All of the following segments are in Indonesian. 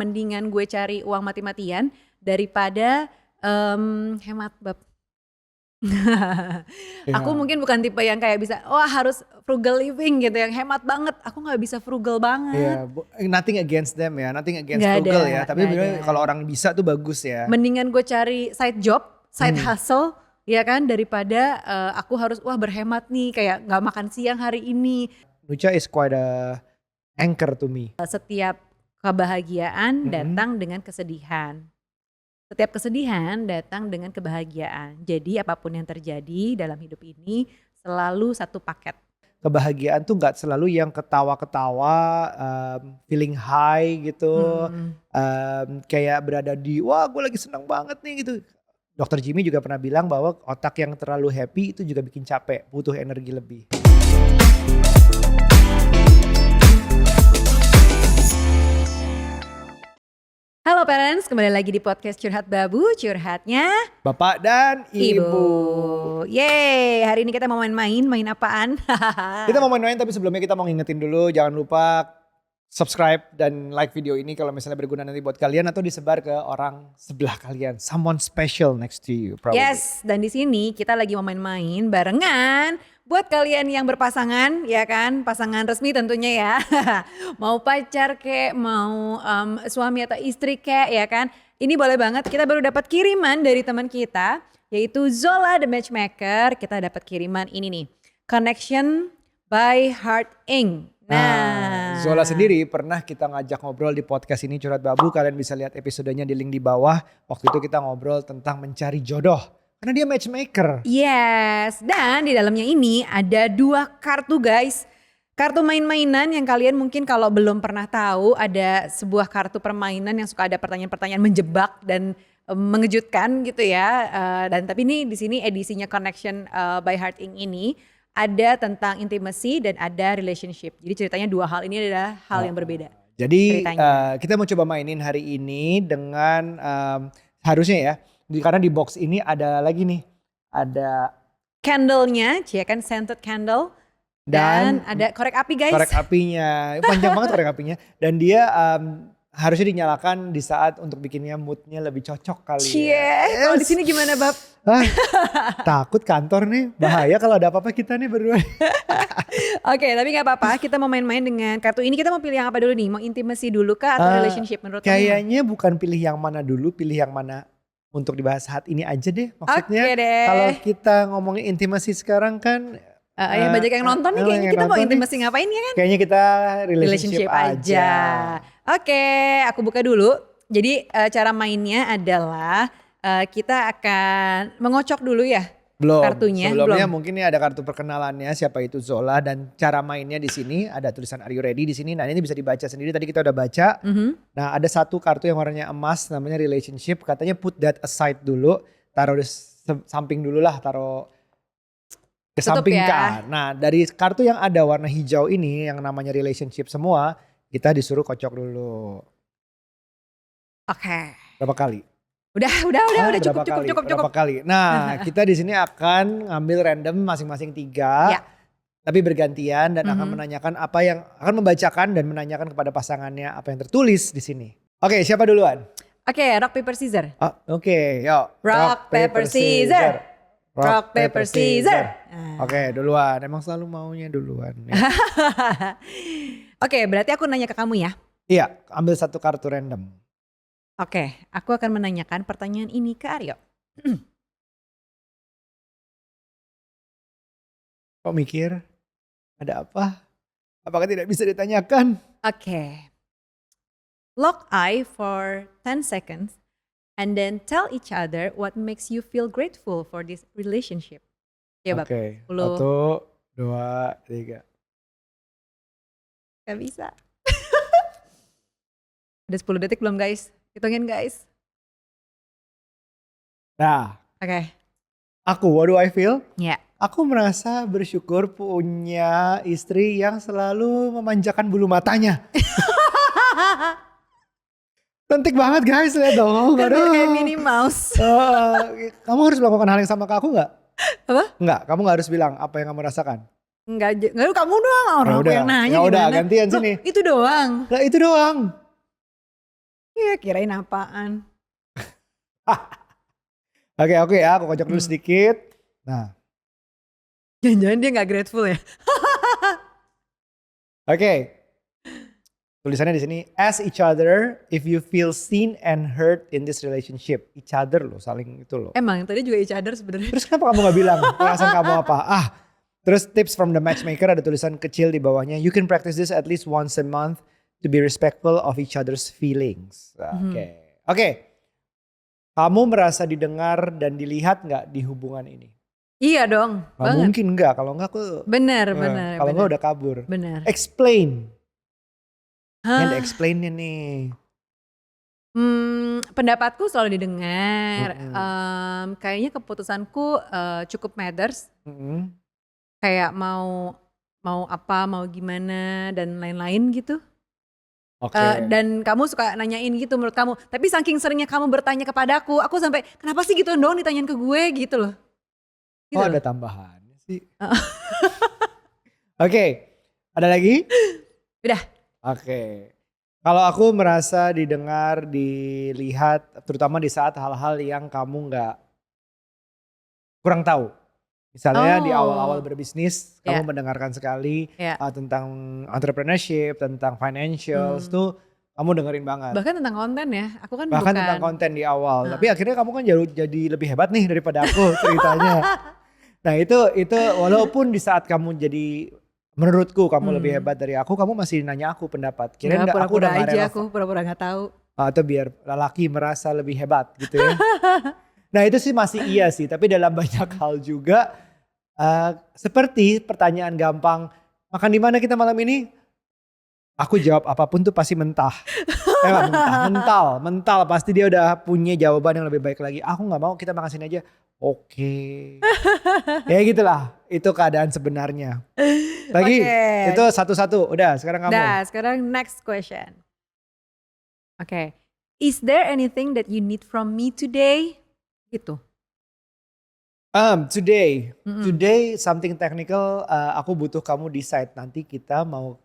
mendingan gue cari uang mati-matian daripada hemat bab. Aku mungkin bukan tipe yang kayak bisa harus frugal living gitu, yang hemat banget. Aku nggak bisa frugal banget. Nothing against them ya, nothing against Nggak frugal ada, ya. Tapi nggak bener ada. kalau orang bisa tuh bagus ya. Mendingan gue cari side job, side hustle, ya kan, daripada aku harus berhemat nih, kayak nggak makan siang hari ini. Nucha is quite a anchor to me. Setiap kebahagiaan datang dengan kesedihan. Setiap kesedihan datang dengan kebahagiaan. Jadi apapun yang terjadi dalam hidup ini selalu satu paket. Kebahagiaan tuh gak selalu yang ketawa-ketawa, feeling high gitu. Kayak berada di, wah gue lagi senang banget nih gitu. Dr. Jimmy juga pernah bilang bahwa otak yang terlalu happy itu juga bikin capek, butuh energi lebih. Halo parents, kembali lagi di podcast Curhat Babu, curhatnya Bapak dan Ibu. Yeay, hari ini kita mau main apaan? Kita mau main-main tapi sebelumnya kita mau ngingetin dulu, jangan lupa subscribe dan like video ini kalau misalnya berguna nanti buat kalian atau disebar ke orang sebelah kalian. Someone special next to you probably. Yes, dan di sini kita lagi mau main-main barengan buat kalian yang berpasangan, ya kan, pasangan resmi tentunya ya. Mau pacar kek, mau suami atau istri kek, ya kan. Ini boleh banget, kita baru dapat kiriman dari teman kita, yaitu Zola the Matchmaker. Kita dapat kiriman ini nih, Connection by Heart Inc. Nah, Zola sendiri pernah kita ngajak ngobrol di podcast ini Curhat Babu. Kalian bisa lihat episodenya di link di bawah. Waktu itu kita ngobrol tentang mencari jodoh. Karena dia matchmaker. Yes, dan di dalamnya ini ada 2 kartu guys. Kartu main-mainan yang kalian mungkin kalau belum pernah tahu, ada sebuah kartu permainan yang suka ada pertanyaan-pertanyaan menjebak dan mengejutkan gitu ya. Dan tapi ini di sini edisinya Connection by Heart Inc. ini ada tentang intimacy dan ada relationship. Jadi ceritanya 2 hal ini adalah hal yang berbeda. Jadi kita mau coba mainin hari ini dengan harusnya ya. Karena di box ini ada lagi nih, ada candle-nya, kan scented candle, dan ada korek api guys. Korek apinya, panjang banget korek apinya. Dan dia harusnya dinyalakan di saat untuk bikinnya moodnya lebih cocok kali ya. Kalau di sini gimana Bab? Takut kantor nih, bahaya kalau ada apa-apa kita nih berdua. Oke, tapi gak apa-apa, kita mau main-main dengan kartu ini. Kita mau pilih yang apa dulu nih? Mau intimacy dulu kah atau relationship menurut kamu? Kayaknya bukan pilih yang mana dulu, pilih yang mana untuk dibahas saat ini aja deh. Maksudnya kalau kita ngomongin intimasi sekarang kan ya banyak yang nonton nih, kayaknya kita mau intimasi ngapain ya kan? Kayaknya kita relationship aja. Oke, aku buka dulu. Jadi cara mainnya adalah kita akan mengocok dulu ya kartunya. Sebelumnya mungkin ini ada kartu perkenalannya, siapa itu Zola, dan cara mainnya di sini ada tulisan Are You Ready di sini. Nah ini bisa dibaca sendiri, tadi kita udah baca. Nah ada satu kartu yang warnanya emas namanya relationship, katanya put that aside dulu, taruh di samping dulu lah, taruh kesampingkan. Nah dari kartu yang ada warna hijau ini yang namanya relationship semua, kita disuruh kocok dulu. Oke. Berapa kali? Udah cukup. Berapa kali? Nah kita di sini akan ngambil random masing-masing 3. Tapi bergantian dan akan menanyakan akan membacakan dan menanyakan kepada pasangannya apa yang tertulis di sini. Oke, siapa duluan? Oke, rock paper scissor. Oke, yuk. Rock paper scissor. Rock paper scissor. Oke, duluan. Emang selalu maunya duluan. Ya. Oke, berarti aku nanya ke kamu ya. Iya, ambil satu kartu random. Oke, aku akan menanyakan pertanyaan ini ke Aryo. Kok mikir? Ada apa? Apakah tidak bisa ditanyakan? Oke. Lock eye for 10 seconds and then tell each other what makes you feel grateful for this relationship. Coba. Oke, 1, 2, 3. Gak bisa. Udah 10 detik belum guys? Hitungin guys. Nah. Oke. Aku, what do I feel? Ya. Aku merasa bersyukur punya istri yang selalu memanjakan bulu matanya. Cantik banget guys, lihat dong. Kayak Minnie Mouse. Kamu harus melakukan hal yang sama ke aku gak? Apa? Enggak, kamu gak harus bilang apa yang kamu rasakan. Enggak, kamu doang orang yang nanya. Ya udah gantian sini. Itu doang. Lah itu doang. Kirain apaan? Oke ya, aku kocok dulu sedikit. Nah, Jangan-jangan dia gak grateful ya? oke. Tulisannya di sini, ask each other if you feel seen and heard in this relationship. Each other loh, saling itu loh. Emang tadi juga each other sebenarnya. Terus kenapa kamu gak bilang perasaan kamu apa? Terus tips from the matchmaker, ada tulisan kecil di bawahnya. You can practice this at least once a month to be respectful of each other's feelings. Oke. Kamu merasa didengar dan dilihat gak di hubungan ini? Iya dong, Gak banget. mungkin gak, kalau gak aku... Bener. Kalau gak udah kabur. Bener. Explain. Ini ada Hah? explainnya nih. Pendapatku selalu didengar. Kayaknya keputusanku cukup matters. Kayak mau apa, mau gimana dan lain-lain gitu. Oke. Dan kamu suka nanyain gitu menurut kamu. Tapi saking seringnya kamu bertanya kepadaku, aku sampai kenapa sih gitu dong ditanyain ke gue gitu loh. Gitu Oh loh. ada tambahannya sih. Oke. Ada lagi? Udah. Oke. Kalau aku merasa didengar, dilihat, terutama di saat hal-hal yang kamu nggak kurang tahu. Misalnya di awal-awal berbisnis, kamu mendengarkan sekali tentang entrepreneurship, tentang financials tuh kamu dengerin banget. Bahkan tentang konten ya, aku kan Bahkan tentang konten di awal. Tapi akhirnya kamu kan jadi lebih hebat nih daripada aku ceritanya. Nah itu walaupun di saat kamu jadi, menurutku kamu lebih hebat dari aku, kamu masih nanya aku pendapat. Kirain aku udah gak relevan. Aku pura-pura gak tahu. Atau biar lelaki merasa lebih hebat gitu ya. Nah itu sih masih iya sih, tapi dalam banyak hal juga seperti pertanyaan gampang, makan di mana kita malam ini? Aku jawab apapun tuh pasti mentah. Mental pasti dia udah punya jawaban yang lebih baik lagi. Aku nggak mau, kita makan sini aja. Oke. Ya gitulah, itu keadaan sebenarnya. Lagi itu satu-satu, udah sekarang kamu. Nah sekarang next question. Oke. Is there anything that you need from me today? Gitu. Today something technical, aku butuh kamu decide nanti kita mau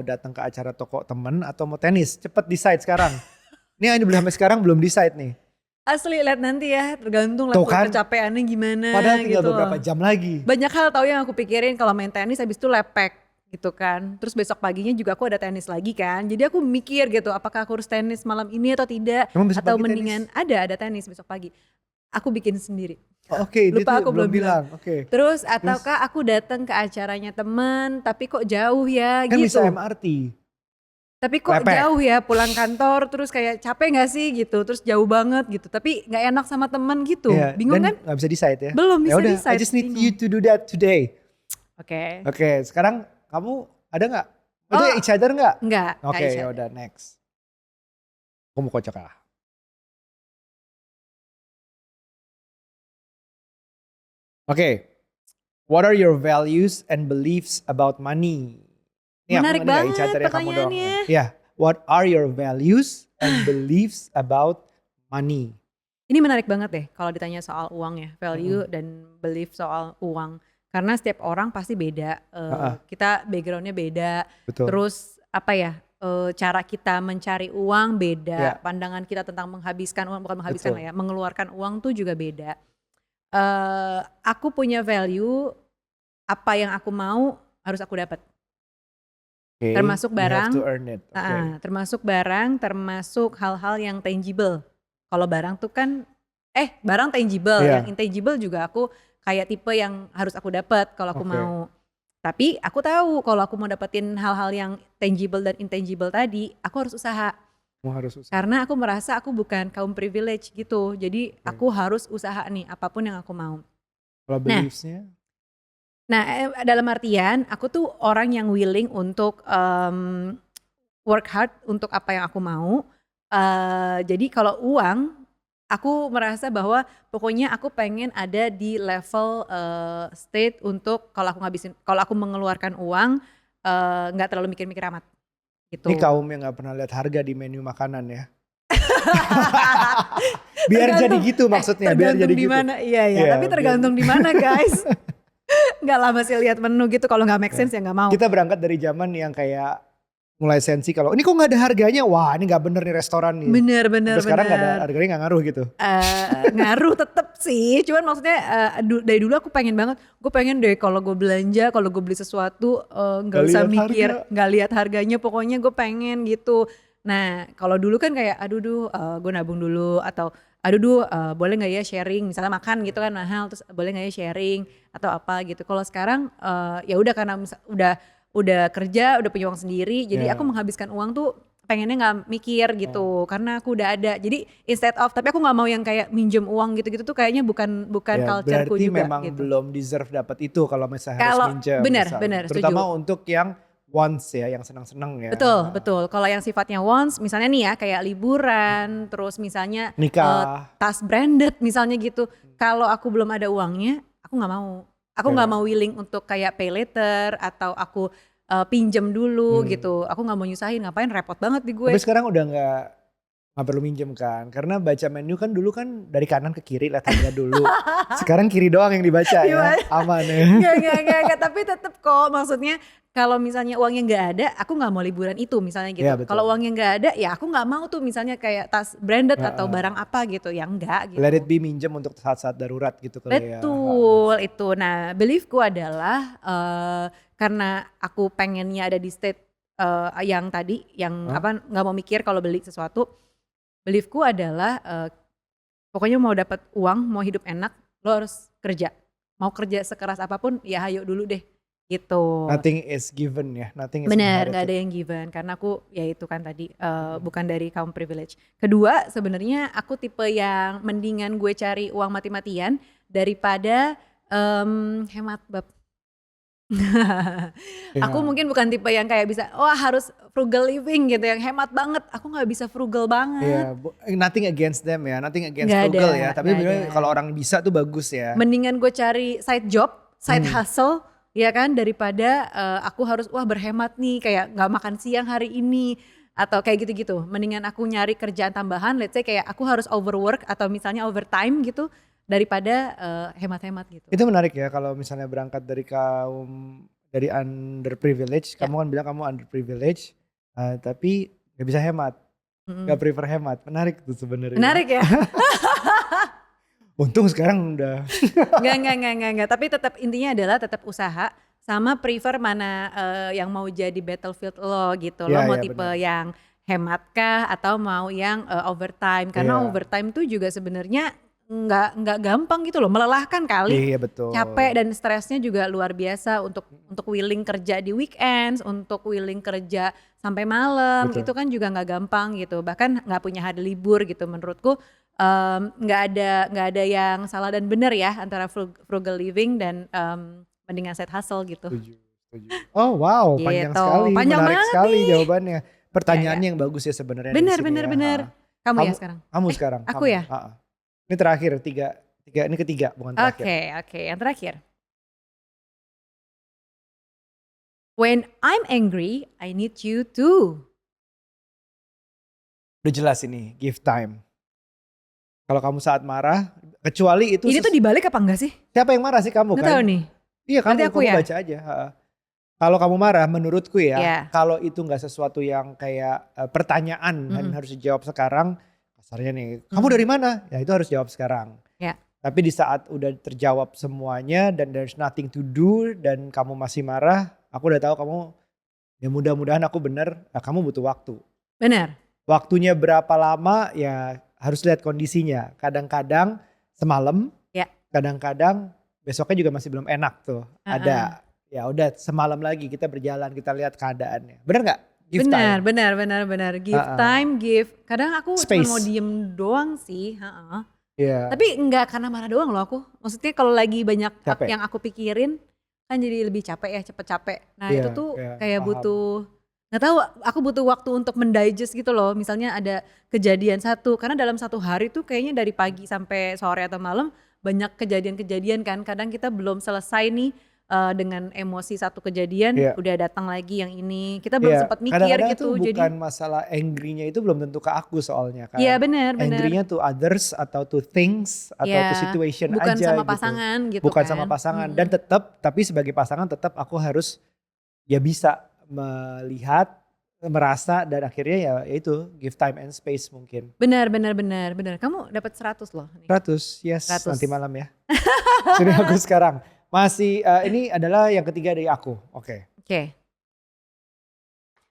datang ke acara toko temen atau mau tenis. Cepet decide sekarang. Ini belum sampai sekarang belum decide nih. Asli lihat nanti ya, tergantung level kecapeannya gimana. Padahal tinggal gitu beberapa jam lagi. Banyak hal tahu yang aku pikirin kalau main tenis habis itu lepek gitu kan. Terus besok paginya juga aku ada tenis lagi kan. Jadi aku mikir gitu, apakah aku harus tenis malam ini atau tidak. Atau mendingan tenis? Ada tenis besok pagi. Aku bikin sendiri. Oke, lupa aku belum bilang. Okay. Terus ataukah aku datang ke acaranya teman tapi kok jauh ya kan gitu. Bisa MRT. Tapi kok jauh ya pulang kantor terus kayak capek gak sih gitu. Terus jauh banget gitu. Tapi gak enak sama teman gitu. Bingung kan? Gak bisa decide ya? Belum bisa decide. I just need you to do that today. Oke, sekarang kamu ada gak? Itu each other gak? Enggak. Oke, yaudah next. Aku mau kocok lah. Oke, what are your values and beliefs about money? Ini menarik banget pertanyaannya. Ya, what are your values and beliefs about money? Ini menarik banget deh kalau ditanya soal uang ya, value dan belief soal uang. Karena setiap orang pasti beda, kita backgroundnya beda. Betul. Terus apa ya, cara kita mencari uang beda, pandangan kita tentang menghabiskan uang, bukan menghabiskan lah ya, mengeluarkan uang tuh juga beda. Aku punya value, apa yang aku mau harus aku dapat. Termasuk barang, termasuk barang, termasuk hal-hal yang tangible. Kalau barang tuh kan, barang tangible, yang intangible juga aku kayak tipe yang harus aku dapat kalau aku mau. Tapi aku tahu kalau aku mau dapetin hal-hal yang tangible dan intangible tadi, aku harus usaha. Karena aku merasa aku bukan kaum privilege gitu. Jadi aku harus usaha nih apapun yang aku mau. Kalau beliefsnya? Nah dalam artian aku tuh orang yang willing untuk work hard untuk apa yang aku mau. Jadi kalau uang, aku merasa bahwa pokoknya aku pengen ada di level state untuk kalau aku mengeluarkan uang nggak terlalu mikir-mikir amat. Gitu. Ini kaum yang gak pernah lihat harga di menu makanan ya. Biar jadi gitu maksudnya. Biar jadi gitu. Iya, tapi tergantung di mana guys. Gak lama sih lihat menu gitu, kalau gak make sense ya gak mau. Kita berangkat dari zaman yang kayak mulai sensi kalau ini kok nggak ada harganya, wah ini nggak bener nih restoran nih. Bener Sampai sekarang nggak ada harganya, nggak ngaruh gitu. Ngaruh tetep sih, cuman maksudnya dari dulu aku pengen banget, gue pengen deh kalau gue belanja, kalau gue beli sesuatu nggak Nggak usah lihat mikir, harga. nggak lihat harganya, pokoknya gue pengen gitu. Nah kalau dulu kan kayak gue nabung dulu, atau boleh nggak ya sharing, misalnya makan gitu kan mahal, terus boleh nggak ya sharing atau apa gitu. Kalau sekarang ya udah karena udah kerja, udah punya uang sendiri, jadi aku Ya. menghabiskan uang tuh pengennya nggak mikir gitu, karena aku udah ada. Jadi instead of, tapi aku nggak mau yang kayak minjem uang gitu-gitu tuh kayaknya bukan Ya, culture-ku berarti juga memang gitu. belum deserve dapat itu kalau misalnya harus Kalau minjem misalnya. benar Terutama setuju. untuk yang wants ya, yang senang-senang ya. Betul, betul. Kalau yang sifatnya wants, misalnya nih ya kayak liburan, terus misalnya Nikah. tas branded misalnya gitu. Kalau aku belum ada uangnya, aku nggak mau. Aku nggak Ya. mau willing untuk kayak pay later, atau aku pinjem dulu gitu. Aku nggak mau nyusahin, ngapain repot banget di gue. Tapi sekarang udah nggak perlu minjem kan, karena baca menu kan dulu kan dari kanan ke kiri lihat harga dulu. Sekarang kiri doang yang dibaca ya, Gimana? aman ya. Enggak, tapi tetep kok, maksudnya kalau misalnya uangnya nggak ada, aku nggak mau liburan itu misalnya gitu. Iya betul. Kalau uangnya nggak ada, ya aku nggak mau tuh misalnya kayak tas branded atau Heeh. barang apa gitu, ya enggak Let it gitu. be minjem untuk saat-saat darurat gitu kali ya. Betul itu. Nah, beliefku adalah karena aku pengennya ada di state yang tadi, yang Hah? apa, nggak mau mikir kalau beli sesuatu. Beliefku adalah pokoknya mau dapat uang, mau hidup enak, lo harus kerja. Mau kerja sekeras apapun, ya hayo dulu deh gitu. Nothing is given ya, nothing is Bener, nggak inherited. ada yang given, karena aku ya itu kan tadi bukan dari kaum privilege. Kedua, sebenarnya aku tipe yang mendingan gue cari uang mati-matian daripada hemat bab. Aku Ya. mungkin bukan tipe yang kayak bisa, wah harus frugal living gitu, yang hemat banget. Aku nggak bisa frugal banget. Iya, nothing against them ya, nothing against Nggak ada, frugal ya. Tapi nggak ada. sebenarnya kalau orang bisa tuh bagus ya. Mendingan gue cari side job, side hustle, ya kan, daripada aku harus berhemat nih, kayak nggak makan siang hari ini atau kayak gitu-gitu. Mendingan aku nyari kerjaan tambahan, let's say kayak aku harus overwork atau misalnya overtime gitu, daripada hemat-hemat gitu. Itu menarik ya kalau misalnya berangkat dari underprivileged, Ya. kamu kan bilang kamu underprivileged, tapi nggak bisa hemat, nggak Mm-mm. prefer hemat. Menarik tuh sebenarnya. Menarik ya? Untung sekarang udah. Enggak. Tapi tetap intinya adalah tetap usaha, sama prefer mana yang mau jadi battlefield lo gitu. Lo Iya, mau iya tipe benar. yang hemat kah atau mau yang overtime? Karena Iya, overtime tuh juga sebenarnya nggak gampang gitu loh, melelahkan kali. iya betul. Capek dan stresnya juga luar biasa untuk willing kerja di weekends, untuk willing kerja sampai malam, Betul. itu kan juga nggak gampang gitu. Bahkan nggak punya hari libur gitu. Menurutku nggak ada yang salah dan benar ya antara frugal living dan mendingan side hustle gitu. Setuju, setuju. Oh wow, panjang Gitu. sekali, Panjang menarik banget sekali nih. jawabannya. Pertanyaannya Ya. yang bagus ya sebenarnya di sini ya. Bener. Kamu ya Kamu, sekarang? kamu sekarang. Aku Kamu. ya? Ini terakhir ini ketiga bukan terakhir. Oke. Yang terakhir. When I'm angry, I need you to. Udah jelas ini, give time. Kalau kamu saat marah, kecuali itu Ini tuh dibalik apa enggak sih? siapa yang marah sih kamu Nggak kan? tahu nih. Iya Berarti kamu aku ya? baca aja. Kalau kamu marah, menurutku ya, Ya. kalau itu nggak sesuatu yang kayak pertanyaan dan harus dijawab sekarang, kasarnya nih, kamu dari mana? Ya itu harus jawab sekarang. Ya. Tapi di saat udah terjawab semuanya dan there's nothing to do dan kamu masih marah, aku udah tahu kamu, ya mudah-mudahan aku bener, kamu butuh waktu. Benar. Waktunya berapa lama ya harus lihat kondisinya. Kadang-kadang semalam, Ya. kadang-kadang besoknya juga masih belum enak tuh. Ada, ya udah semalam lagi kita berjalan, kita lihat keadaannya. Bener nggak? Give time. Benar. Give time, give. Kadang aku Space. cuma mau diem doang sih. Iya. Tapi enggak karena marah doang loh aku. Maksudnya kalau lagi banyak Capek. yang aku pikirin, kan jadi lebih capek ya, cepet capek. Nah Iya, itu tuh iya, kayak paham. butuh, nggak tahu, aku butuh waktu untuk mendigest gitu loh. Misalnya ada kejadian satu, karena dalam satu hari tuh kayaknya dari pagi sampai sore atau malam banyak kejadian-kejadian kan. Kadang kita belum selesai nih dengan emosi satu kejadian, Iya. udah datang lagi yang ini. Kita belum Iya, sempat mikir kadang-kadang gitu. tuh Jadi bukan masalah angry-nya itu belum tentu ke aku soalnya kan. iya benar. Angry-nya to others atau to things atau to Ya, situation bukan aja sama gitu. pasangan gitu Bukan kan. sama pasangan dan tetap, tapi sebagai pasangan tetap aku harus ya bisa melihat merasa dan akhirnya ya itu give time and space mungkin. Benar. Kamu dapat 100 loh. 100, yes 100. nanti malam ya. Sudah aku sekarang. Masih ini adalah yang ketiga dari aku. Oke. Oke.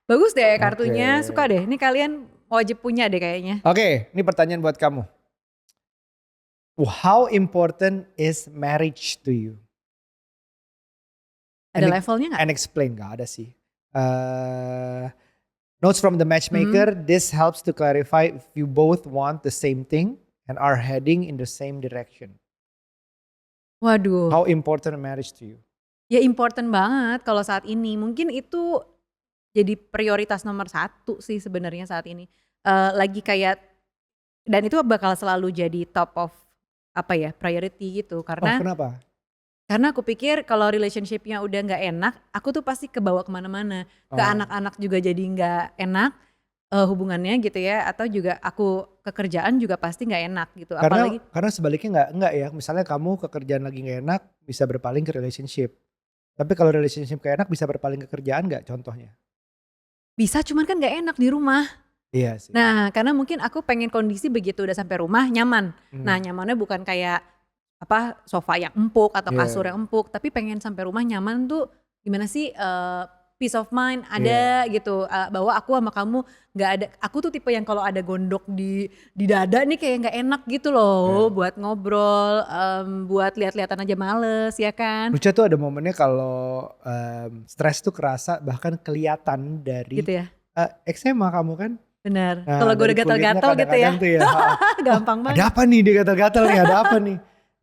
Bagus deh kartunya, Oke. suka deh. Ini kalian wajib punya deh kayaknya. Oke, ini pertanyaan buat kamu. How important is marriage to you? Ada levelnya nggak? And explain, gak ada sih. Notes from the matchmaker, this helps to clarify if you both want the same thing and are heading in the same direction. Waduh. How important marriage to you? Ya important banget kalau saat ini. Mungkin itu jadi prioritas nomor 1 sih sebenarnya saat ini. Lagi kayak, dan itu bakal selalu jadi top of priority gitu. Karena Kenapa? Karena aku pikir kalau relationship-nya udah nggak enak, aku tuh pasti kebawa kemana-mana. Ke anak-anak juga jadi nggak enak hubungannya gitu ya. Atau juga aku ke kerjaan juga pasti nggak enak gitu. Karena sebaliknya nggak ya. Misalnya kamu ke kerjaan lagi nggak enak, bisa berpaling ke relationship. Tapi kalau relationship gak enak bisa berpaling ke kerjaan nggak contohnya? Bisa, cuman kan nggak enak di rumah. Iya sih. Nah karena mungkin aku pengen kondisi begitu udah sampai rumah nyaman. Nah nyamannya bukan kayak sofa yang empuk atau kasur yang empuk, tapi pengen sampai rumah nyaman tuh gimana sih, peace of mind ada gitu, bahwa aku sama kamu nggak ada, aku tuh tipe yang kalau ada gondok di dada nih kayak nggak enak gitu loh, buat ngobrol, buat lihat-lihatan aja males ya kan. Lucu tuh ada momennya kalau stres tuh kerasa bahkan kelihatan dari Gitu ya. eczema kamu kan. Bener, Nah, kalau gue udah dari kulitnya gatal-gatal gitu ya, kadang-kadang tuh ya, gampang banget. ada apa nih dia gatal-gatal nih, ada apa nih.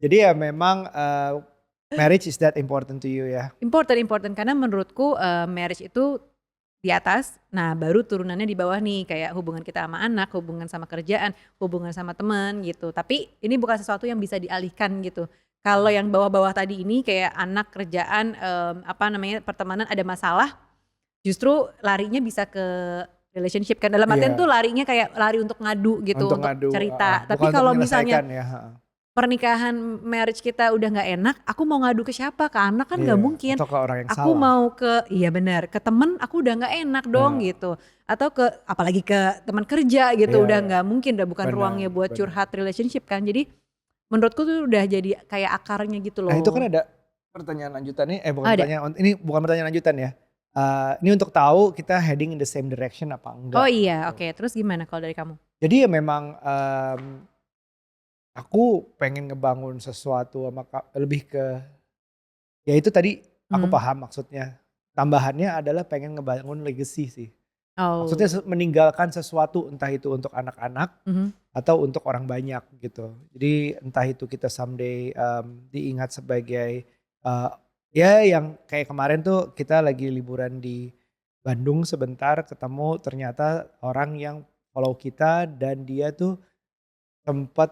Jadi ya memang marriage is that important to you ya. Important karena menurutku marriage itu di atas, nah baru turunannya di bawah nih, kayak hubungan kita sama anak, hubungan sama kerjaan, hubungan sama teman gitu. Tapi ini bukan sesuatu yang bisa dialihkan gitu. Kalau yang bawah-bawah tadi ini kayak anak, kerjaan, pertemanan ada masalah, justru larinya bisa ke relationship kan. Dalam artian tuh larinya kayak lari untuk ngadu gitu, untuk cerita. Tapi kalau misalnya pernikahan marriage kita udah nggak enak, aku mau ngadu ke siapa? Ke anak kan nggak mungkin. Atau ke orang yang aku salah. mau iya benar, ke temen aku udah nggak enak dong gitu. Atau apalagi ke teman kerja gitu, udah nggak mungkin, udah bukan ruangnya buat curhat relationship kan. Jadi menurutku tuh udah jadi kayak akarnya gitu loh. Nah itu kan ada pertanyaan lanjutannya, ini bukan pertanyaan lanjutan ya. Ini untuk tahu kita heading in the same direction apa enggak. Oh iya, oke. Terus gimana kalau dari kamu? Jadi ya memang aku pengen ngebangun sesuatu sama lebih ke, ya itu tadi aku paham maksudnya. Tambahannya adalah pengen ngebangun legacy sih. Maksudnya meninggalkan sesuatu, entah itu untuk anak-anak atau untuk orang banyak gitu. Jadi entah itu kita someday diingat sebagai ya yang kayak kemarin tuh kita lagi liburan di Bandung sebentar, ketemu ternyata orang yang follow kita dan dia tuh sempat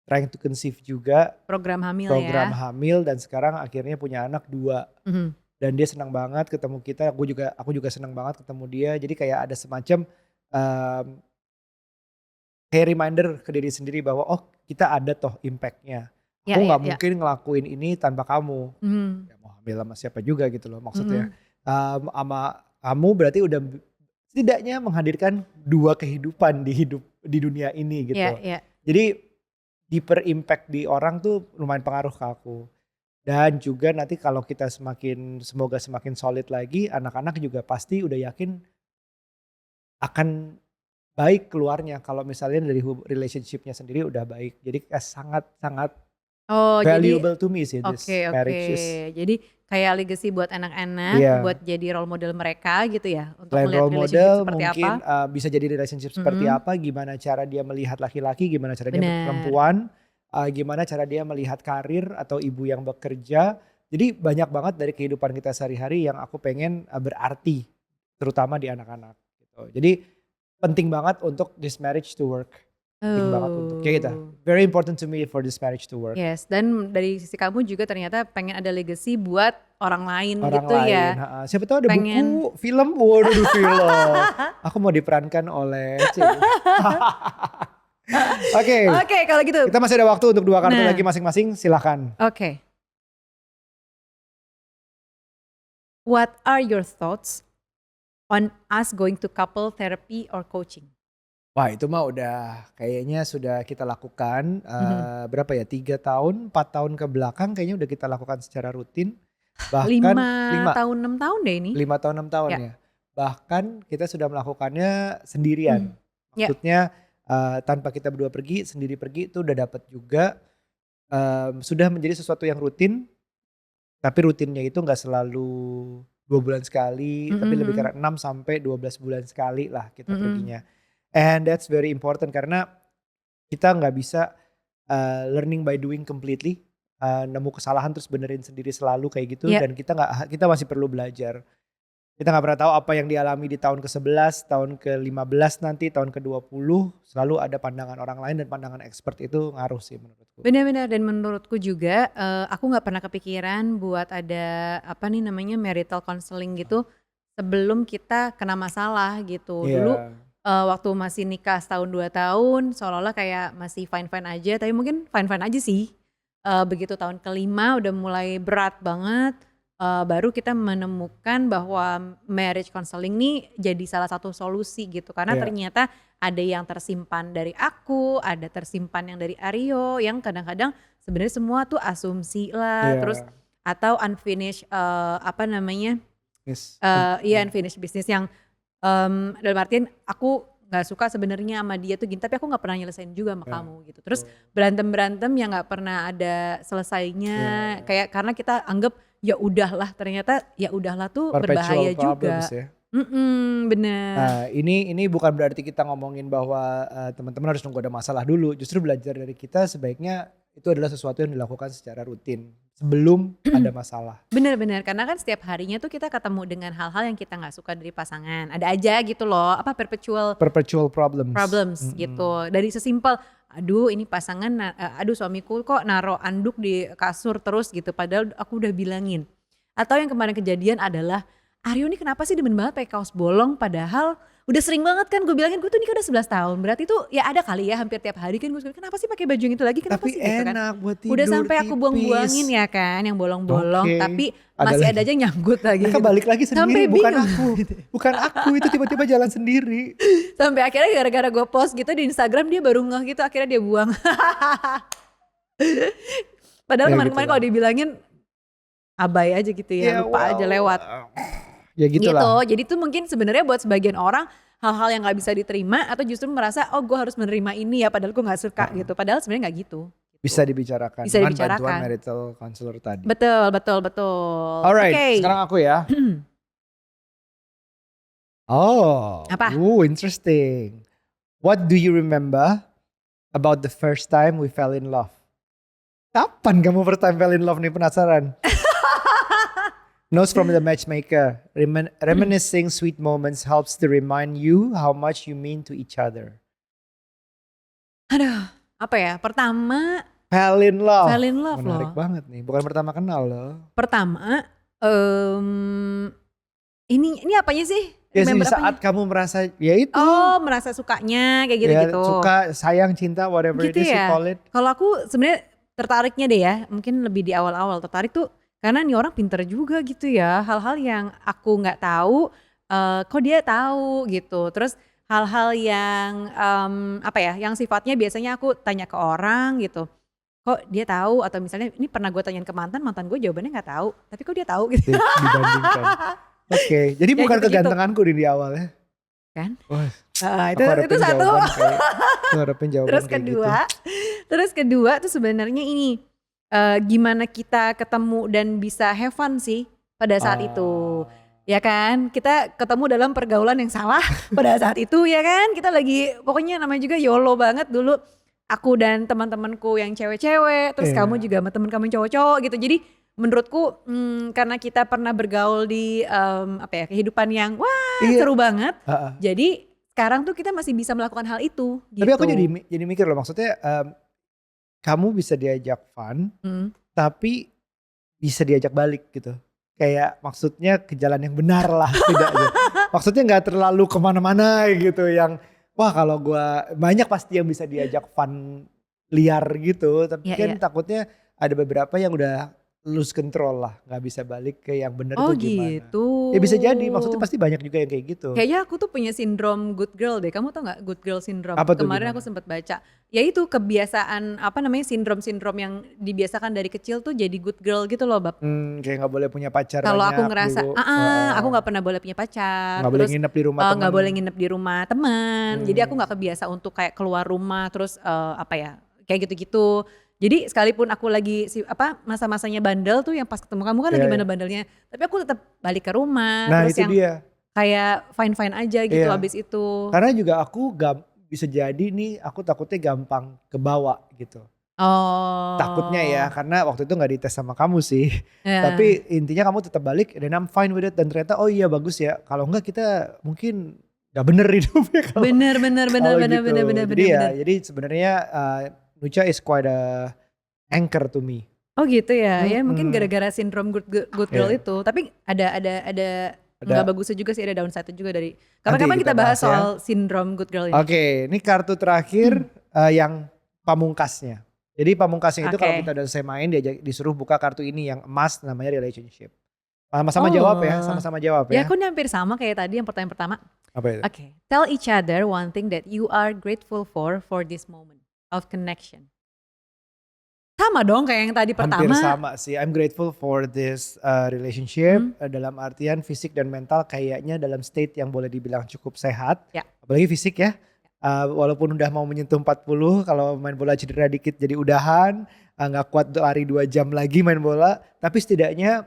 trying to conceive juga. Program hamil dan sekarang akhirnya punya anak 2. Dan dia senang banget ketemu kita, aku juga senang banget ketemu dia. Jadi kayak ada semacam kayak reminder ke diri sendiri bahwa kita ada toh impactnya. Aku gak mungkin ngelakuin ini tanpa kamu. Ya, mau hamil sama siapa juga gitu loh maksudnya. Sama kamu berarti udah setidaknya menghadirkan 2 kehidupan di dunia ini gitu. Jadi deeper impact di orang tuh lumayan pengaruh ke aku. Dan juga nanti kalau kita semoga semakin solid lagi, anak-anak juga pasti udah yakin akan baik keluarnya kalau misalnya dari relationship-nya sendiri udah baik. Jadi sangat-sangat valuable to me sih this marriage. Jadi kayak legacy buat anak-anak, buat jadi role model mereka gitu ya. Untuk selain melihat role relationship model seperti mungkin apa. Bisa jadi relationship seperti apa, gimana cara dia melihat laki-laki, gimana cara dia melihat perempuan, gimana cara dia melihat karir atau ibu yang bekerja. Jadi banyak banget dari kehidupan kita sehari-hari yang aku pengen berarti, terutama di anak-anak gitu. Jadi penting banget untuk this marriage to work. Penting banget untuk kita. Very important to me for this marriage to work. Yes, dan dari sisi kamu juga ternyata pengen ada legacy buat orang lain ya. Siapa tahu ada buku, film, waduh film. Aku mau diperankan oleh Oke, kalau gitu. Kita masih ada waktu untuk 2 kartu lagi masing-masing, silakan. Oke. What are your thoughts on us going to couple therapy or coaching? Wah itu mah udah kayaknya sudah kita lakukan berapa ya 3 tahun 4 tahun ke belakang kayaknya udah kita lakukan secara rutin. Bahkan 5 tahun 6 tahun deh ini. 5 tahun 6 tahun Ya. ya. Bahkan kita sudah melakukannya sendirian. Ya. Maksudnya tanpa kita berdua pergi, sendiri pergi itu udah dapat juga. Sudah menjadi sesuatu yang rutin. Tapi rutinnya itu gak selalu 2 bulan sekali. Tapi lebih karena 6 sampai 12 bulan sekali lah kita perginya. And that's very important karena kita gak bisa learning by doing completely. Nemu kesalahan terus benerin sendiri selalu kayak gitu. Yeah. Dan kita masih perlu belajar. Kita gak pernah tahu apa yang dialami di tahun ke-11, tahun ke-15 nanti, tahun ke-20. Selalu ada pandangan orang lain dan pandangan expert itu ngaruh sih menurutku. Benar-benar, dan menurutku juga aku gak pernah kepikiran buat ada marital counseling gitu sebelum kita kena masalah gitu. Yeah. Dulu waktu masih nikah setahun 2 tahun seolah-olah kayak masih fine-fine aja, tapi mungkin fine-fine aja sih. Begitu tahun ke-5 udah mulai berat banget. Baru kita menemukan bahwa marriage counseling nih jadi salah satu solusi gitu. Karena ternyata ada yang tersimpan dari aku, ada tersimpan yang dari Aryo, yang kadang-kadang sebenarnya semua tuh asumsi lah. Terus atau unfinished unfinished business yang dalam artian aku gak suka sebenarnya sama dia tuh gini, tapi aku gak pernah nyelesain juga sama kamu gitu. Terus berantem-berantem yang gak pernah ada selesainya, kayak karena kita anggap ya udahlah, ternyata ya udahlah tuh berbahaya juga. Ya. Bener. Nah ini bukan berarti kita ngomongin bahwa teman-teman harus nunggu ada masalah dulu. Justru belajar dari kita sebaiknya itu adalah sesuatu yang dilakukan secara rutin sebelum ada masalah. Bener-bener, karena kan setiap harinya tuh kita ketemu dengan hal-hal yang kita gak suka dari pasangan. Ada aja gitu loh, perpetual problems gitu. Dari sesimpel, aduh ini pasangan, aduh suamiku kok naruh anduk di kasur terus gitu, padahal aku udah bilangin. Atau yang kemarin kejadian adalah, Aryo ini kenapa sih demen banget pakai kaos bolong, padahal udah sering banget kan gue bilangin, gue tuh nikah udah 11 tahun, berarti tuh ya ada kali ya hampir tiap hari kan gue suka, kenapa sih pakai baju yang itu lagi, kenapa tapi sih gitu kan. enak buat tidur, udah sampai aku tipis. buang-buangin ya kan yang bolong-bolong, tapi masih ada aja nyanggut lagi. Mereka balik lagi sendiri, sampai bukan aku itu tiba-tiba jalan sendiri. Sampai akhirnya gara-gara gue post gitu di Instagram dia baru ngeh gitu, akhirnya dia buang. Padahal kemarin-kemarin kalau dibilangin abai aja gitu ya, lupa aja lewat. Ya gitulah. Jadi tuh mungkin sebenarnya buat sebagian orang hal-hal yang gak bisa diterima atau justru merasa oh gue harus menerima ini ya padahal gue gak suka gitu. Padahal sebenarnya gak gitu. Bisa dibicarakan dengan bantuan marital counselor tadi. Betul. Alright, sekarang aku ya. Apa? Interesting. What do you remember about the first time we fell in love? Kapan kamu first time fell in love nih, penasaran? Notes from the matchmaker. Reminiscing sweet moments helps to remind you how much you mean to each other. Aduh, apa ya? Pertama Fell in love. Menarik Menarik banget nih. Bukan pertama kenal loh. Pertama, ini apanya sih? Ya sih, saat kamu merasa ya itu. Oh, merasa sukanya kayak gitu-gitu. Ya, suka, sayang, cinta, whatever gitu it is ya? you call it. Kalau aku sebenarnya tertariknya deh ya, mungkin lebih di awal-awal tertarik tuh karena nih orang pinter juga gitu ya, hal-hal yang aku nggak tahu, kok dia tahu gitu. Terus hal-hal yang yang sifatnya biasanya aku tanya ke orang gitu, kok dia tahu, atau misalnya ini pernah gue tanyain ke mantan gue jawabannya nggak tau, tapi kok dia tahu gitu. Dibandingkan. Oke, jadi bukan gitu-gitu. kegantenganku di awal ya. Kan? Itu satu. Harapin jawaban Terus kedua tuh sebenarnya ini. Gimana kita ketemu dan bisa have fun sih pada saat itu, ya kan? Kita ketemu dalam pergaulan yang salah pada saat itu, ya kan? Kita lagi pokoknya namanya juga YOLO banget dulu. Aku dan teman-temanku yang cewek-cewek, terus kamu juga sama teman kamu yang cowok-cowok gitu. Jadi menurutku karena kita pernah bergaul di kehidupan yang seru banget. Jadi sekarang tuh kita masih bisa melakukan hal itu. Gitu. Tapi aku jadi mikir loh, maksudnya. Kamu bisa diajak fun, tapi bisa diajak balik gitu. Kayak maksudnya ke jalan yang benar lah. Maksudnya gak terlalu kemana-mana gitu. Yang kalau gue banyak pasti yang bisa diajak fun liar gitu. Tapi takutnya ada beberapa yang udah lose control lah, nggak bisa balik ke yang bener Oh tuh gimana. gitu. Ya bisa jadi, maksudnya pasti banyak juga yang kayak gitu. Kayaknya aku tuh punya sindrom good girl deh. Kamu tau gak good girl syndrome? Apa tuh Kemarin aku gimana? sempat baca. Ya itu kebiasaan apa namanya sindrom-sindrom yang dibiasakan dari kecil tuh jadi good girl gitu loh Bab. Kayak nggak boleh punya pacar Kalau aku banyak ngerasa, dulu, aku nggak pernah boleh punya pacar, nggak boleh terus nginep di rumah nggak temen. boleh nginep di rumah teman. Jadi aku Hmm, nggak kebiasa untuk kayak keluar rumah, terus apa ya, kayak gitu-gitu. Jadi sekalipun aku lagi masa-masanya bandel tuh yang pas ketemu kamu kan iya lagi iya. bandel-bandelnya, tapi aku tetap balik ke rumah, Nah terus itu yang dia, kayak fine-fine aja gitu iya. abis itu. Karena juga aku bisa jadi nih aku takutnya gampang kebawa gitu. Takutnya ya, Oh, karena waktu itu nggak dites sama kamu sih. ya, Tapi intinya kamu tetap balik dan I'm fine with it dan ternyata oh iya bagus ya. Kalau enggak kita mungkin nggak bener hidupnya kalau bener bener bener kalau bener bener gitu. bener Jadi bener ya, bener. jadi sebenarnya Nucha is quite a anchor to me. Oh gitu ya, ya mungkin Mm-mm. gara-gara sindrom good girl Iya, itu. Tapi ada nggak ada bagusnya juga sih, ada downside juga dari. nanti Kapan-kapan kita kita bahas bahas ya. soal sindrom good girl ini. Oke, ini kartu terakhir yang pamungkasnya. Jadi pamungkasnya itu kalau kita Oke. udah selesai main disuruh buka kartu ini yang emas namanya relationship. Sama-sama jawab ya, Oh, sama-sama jawab ya ya. aku hampir sama kayak tadi yang pertanyaan pertama. Apa itu? Oke, tell each other one thing that you are grateful for this moment of connection. Sama dong kayak yang tadi Hampir pertama. sama sih. I'm grateful for this relationship Hmm, dalam artian fisik dan mental kayaknya dalam state yang boleh dibilang cukup sehat. ya. Apalagi fisik ya. Walaupun udah mau menyentuh 40, kalau main bola cedera dikit jadi udahan, nggak kuat lari 2 jam lagi main bola, tapi setidaknya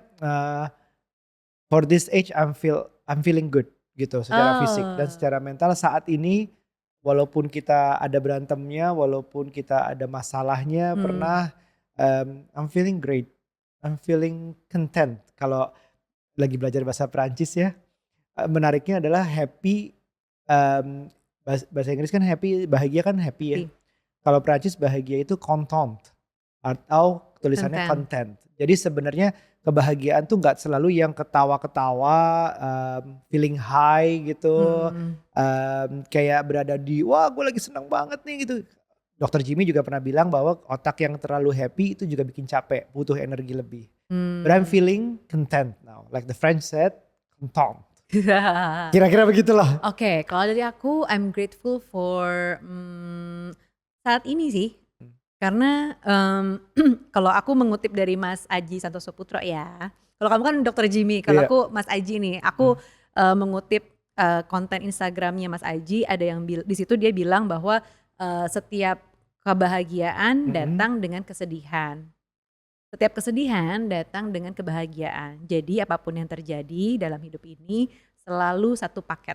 for this age I'm feeling good gitu secara fisik dan Oh, secara mental saat ini walaupun kita ada berantemnya, walaupun kita ada masalahnya hmm, pernah I'm feeling great. I'm feeling content. Kalau lagi belajar bahasa Perancis ya, menariknya adalah happy bahasa Inggris kan happy, bahagia kan happy ya. happy, Kalau Perancis bahagia itu content atau tulisannya content. content. Jadi sebenarnya kebahagiaan tuh nggak selalu yang ketawa-ketawa, feeling high gitu, Hmm. kayak berada di wah gue lagi senang banget nih gitu. Dokter Jimmy juga pernah bilang bahwa otak yang terlalu happy itu juga bikin capek, butuh energi lebih. But I'm Hmm. feeling content now, like the French said, content. Kira-kira begitulah. Oke, kalau dari aku, I'm grateful for saat ini sih, karena kalau aku mengutip dari Mas Aji Santoso Putro ya, kalau kamu kan Dokter Jimmy, kalau Iya. aku Mas Aji nih, aku Hmm. mengutip konten Instagramnya Mas Aji, ada yang di situ dia bilang bahwa setiap kebahagiaan Mm-mm. datang dengan kesedihan. Setiap kesedihan datang dengan kebahagiaan. Jadi apapun yang terjadi dalam hidup ini selalu satu paket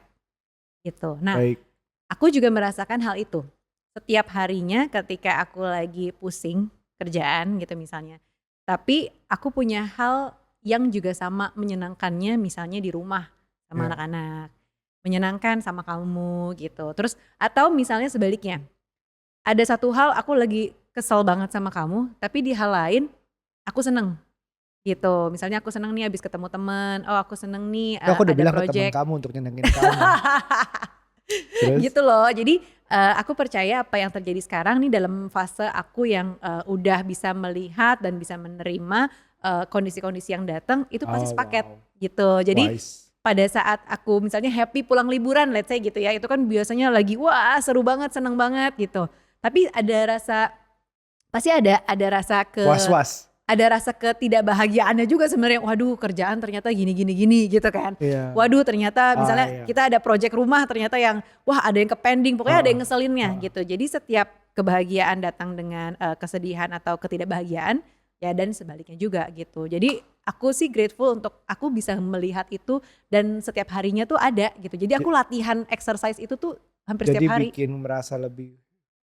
gitu. Nah, Baik. aku juga merasakan hal itu. Setiap harinya ketika aku lagi pusing kerjaan gitu misalnya. Tapi aku punya hal yang juga sama menyenangkannya misalnya di rumah sama Ya. anak-anak. Menyenangkan sama kamu gitu. Terus atau misalnya sebaliknya. Ada satu hal aku lagi kesel banget sama kamu, tapi di hal lain aku seneng gitu. Misalnya aku seneng nih habis ketemu temen, oh aku seneng nih Itu aku udah ada bilang ke teman project. kamu untuk nyenengin kamu. Terus? Gitu loh. Jadi aku percaya apa yang terjadi sekarang nih dalam fase aku yang udah bisa melihat dan bisa menerima kondisi-kondisi yang datang itu pasti Oh sepaket wow, gitu. Jadi wise. pada saat aku misalnya happy pulang liburan let's say gitu ya, itu kan biasanya lagi wah seru banget, seneng banget gitu. Tapi ada rasa, pasti ada rasa Was-was. ada rasa ketidakbahagiaannya juga sebenarnya. Waduh kerjaan ternyata gini gini gini gitu kan. Iya. Waduh ternyata Ah misalnya iya. kita ada project rumah ternyata yang wah ada yang ke pending, pokoknya ada Heeh, yang ngeselinnya heeh. gitu. Jadi setiap kebahagiaan datang dengan kesedihan atau ketidakbahagiaan ya dan sebaliknya juga gitu. Jadi aku sih grateful untuk aku bisa melihat itu dan setiap harinya tuh ada gitu. Jadi aku Ja- latihan exercise itu tuh hampir Jadi setiap hari. bikin merasa lebih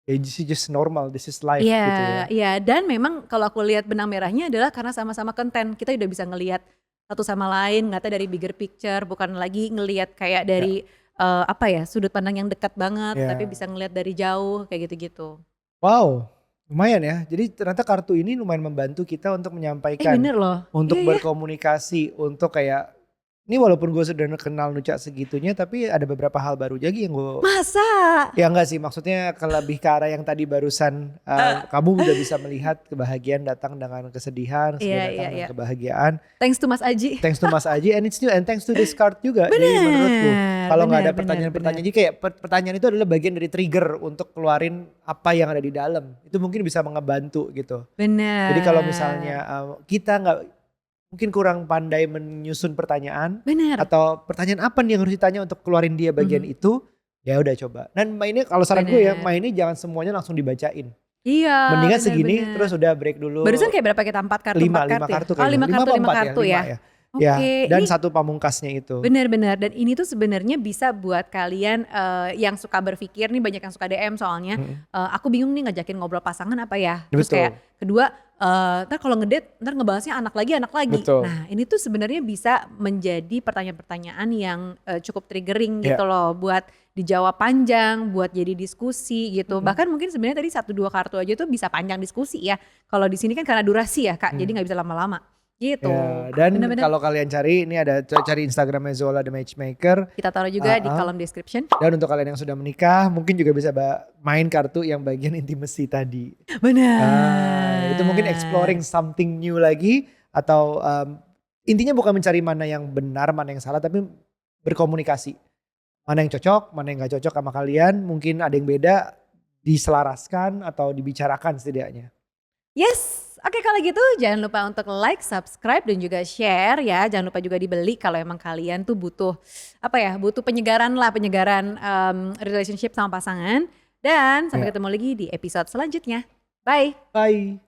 ya this is just normal, this is life Iya, gitu ya. iya dan memang kalau aku lihat benang merahnya adalah karena sama-sama konten kita udah bisa ngelihat satu sama lain, ngeliatnya dari bigger picture, bukan lagi ngelihat kayak Ya, dari apa ya sudut pandang yang dekat banget, tapi ya. bisa ngelihat dari jauh kayak gitu-gitu. Wow, lumayan ya. Jadi ternyata kartu ini lumayan membantu kita untuk menyampaikan, Bener loh, untuk iya ya, berkomunikasi, untuk kayak Ini walaupun gue sudah kenal Nuca segitunya, tapi ada beberapa hal baru lagi yang gue... Masa? Ya enggak sih, maksudnya lebih ke arah yang tadi barusan kamu udah bisa melihat kebahagiaan datang dengan kesedihan, kesedihan datang dengan kebahagiaan. Thanks to Mas Aji. Thanks to Mas Aji, and it's new, and thanks to this card juga. Jadi menurutku, kalau nggak ada pertanyaan-pertanyaan, jadi kayak pertanyaan itu adalah bagian dari trigger untuk keluarin apa yang ada di dalam. Itu mungkin bisa ngebantu gitu. Benar. Jadi kalau misalnya kita nggak mungkin kurang pandai menyusun pertanyaan, atau pertanyaan apa nih yang harus ditanya untuk keluarin dia bagian itu, ya udah coba. Dan mainnya kalau saran gue ya, mainnya jangan semuanya langsung dibacain. Iya. Mendingan segini terus udah break dulu. Barusan kayak berapa kita 4 kartu? 5 kartu ya? Oh 5 kartu ya. Ya, dan satu pamungkasnya itu. Benar-benar, dan ini tuh sebenarnya bisa buat kalian yang suka berpikir nih, banyak yang suka DM soalnya. Aku bingung nih ngajakin ngobrol pasangan apa ya. Terus kayak kedua, ntar kalau ngedate ntar ngebahasnya anak lagi. Betul. Nah ini tuh sebenarnya bisa menjadi pertanyaan-pertanyaan yang cukup triggering gitu loh, buat dijawab panjang, buat jadi diskusi gitu. Bahkan mungkin sebenarnya tadi 1-2 kartu aja tuh bisa panjang diskusi ya. Kalau di sini kan karena durasi ya Kak, jadi nggak bisa lama-lama. Gitu. Ya, dan kalau kalian cari, ini ada cari Instagramnya Zola the Matchmaker. Kita taruh juga di kolom description. Dan untuk kalian yang sudah menikah, mungkin juga bisa main kartu yang bagian intimacy tadi. Benar. Itu mungkin exploring something new lagi, atau intinya bukan mencari mana yang benar, mana yang salah, tapi berkomunikasi. Mana yang cocok, mana yang gak cocok sama kalian. Mungkin ada yang beda, diselaraskan atau dibicarakan setidaknya. Yes. Oke, kalau gitu jangan lupa untuk like, subscribe, dan juga share ya. Jangan lupa juga dibeli kalau emang kalian tuh butuh butuh penyegaran relationship sama pasangan. Dan sampai ketemu lagi di episode selanjutnya. Bye. Bye.